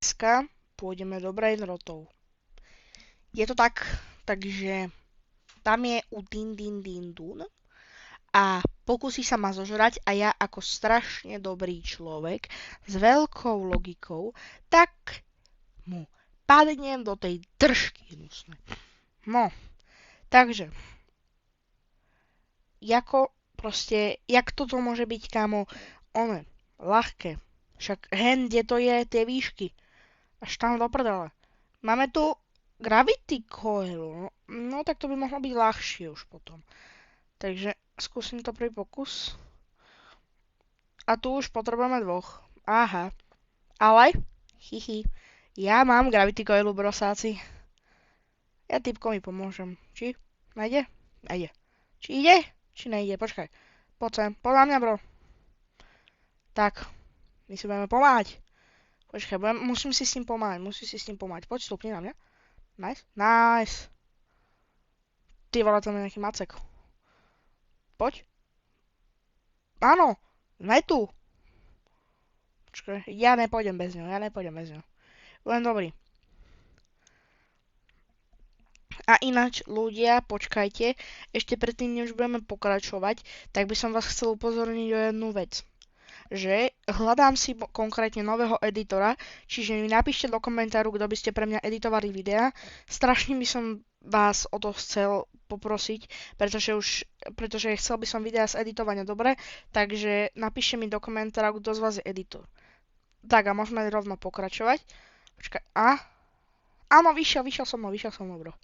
Dneska pôjdeme do brainrotov. Je to tak, takže tam je u Din Din Din Dun a pokusí sa ma zožrať a ja ako strašne dobrý človek s veľkou logikou, tak mu padnem do tej držky hnusnej. No, takže, jak toto môže byť, kámo, ľahké. Však hen, kde to je, tie výšky. Až tam do prdele. Máme tu Gravity Coil. No tak to by mohlo byť ľahšie už potom. Takže skúsim to prvý pokus. A tu už potrebujeme dvoch. Aha. Ale, ja mám Gravity Coilu, brosáci. Ja typkom mi pomôžem. Či? Nejde? Nejde. Či ide? Či nejde? Počkaj. Poď sem. Poď na mňa, bro. Tak. My si budeme pomáhať. Počkaj, musím si s ním pomáhať. Poď, stupni na mňa. Nice. Ty vole, tam je nejaký macek. Poď. Áno, sme tu. Počkaj, ja nepôjdem bez ňo. Len dobrý. A ináč, ľudia, počkajte, ešte predtým, než budeme pokračovať, tak by som vás chcel upozorniť o jednu vec. Že hľadám si konkrétne nového editora, čiže mi napíšte do komentáru, kto by ste pre mňa editovali videa. Strašne by som vás o to chcel poprosiť, pretože chcel by som videa z editovania dobre, takže napíšte mi do komentára, kto z vás je editor. Tak a môžeme rovno pokračovať. Počkaj, áno, vyšiel som mnou, bro.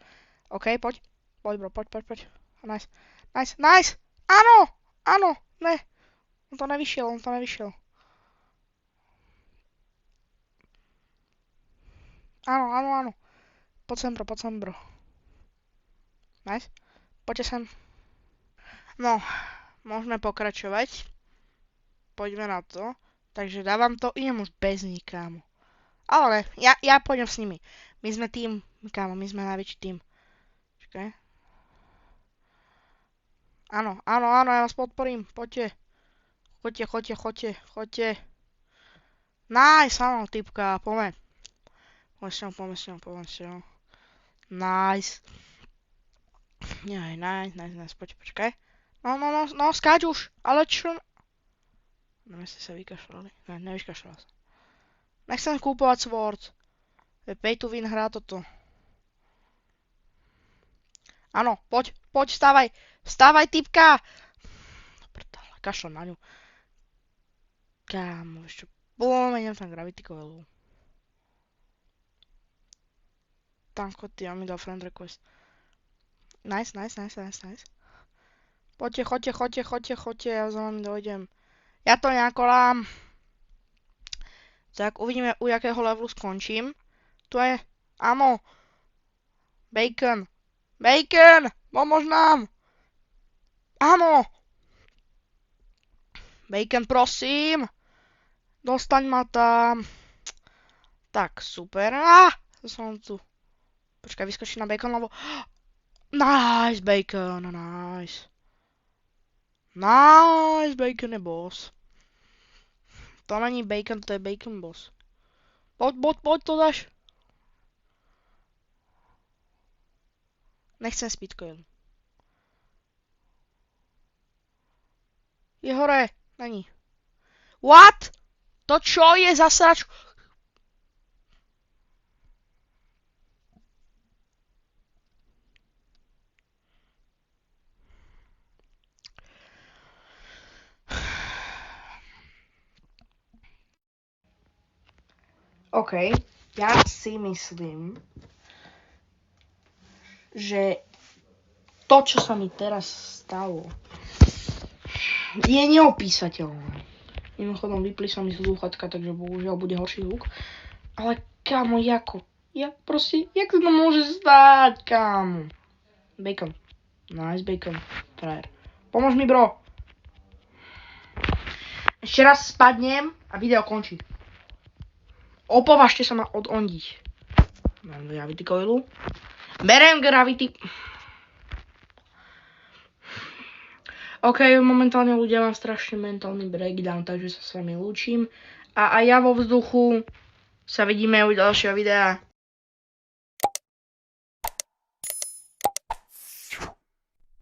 OK, poď, bro, poď. Nice. Áno, ne. On to nevyšiel. Áno. Poď sem, bro. Nice. Poďte sem. No, môžeme pokračovať. Poďme na to. Takže dávam to, idem už bez nich, kámo. Ale ja pôjdem s nimi. My sme tým, kámo, my sme najväčší tým. Čakaj. Áno, ja vás podporím, poďte. Choďte. Nice, áno, typka, poďme. Poďme s ňou. Nice. Nice, počkaj. No, skáč už, ale čo? No, ste sa vykašľali. Ne, nevykašľal sa. Nechcem kúpovať Sword. Pay to win hrá toto. Áno, poď, vstávaj, typka! Kašľam na ňu. Kámo, ešte pomeniem tam Gravity Coilu. Tanko, ty, on mi dal friend request. Nice. Poďte, ja za vami dojdem. Ja to neakolám. Tak, uvidíme, u jakého levelu skončím. Tu je, áno. Bacon, pomôž nám. Áno. Bacon, prosím. Dostaň ma tam. Tak, super. Som tu. Počkaj, vyskočím na Bacon, lebo... Nice, Bacon, nice. Bacon je boss. To není Bacon, to je Bacon boss. Poď, to dáš. Nechcem speedcoil. Je hore, není. What? To čo je za sračku? OK, ja si myslím, že to, čo sa mi teraz stalo, je neopísateľné. Mimochodom, vypli sa mi slúchatka, takže bohužiaľ bude horší zvuk. Ale kámo, jak to môže stáť, kámo? Bacon. Nice, Bacon. Frajer. Pomôž mi, bro. Ešte raz spadnem a video končí. Opovažte sa ma odondiť. Mám Gravity Coilu. Berem Gravity. OK, momentálne ľudia mám strašne mentálny breakdown, takže sa s vami lúčim. A ja vo vzduchu sa vidíme u ďalšieho videa.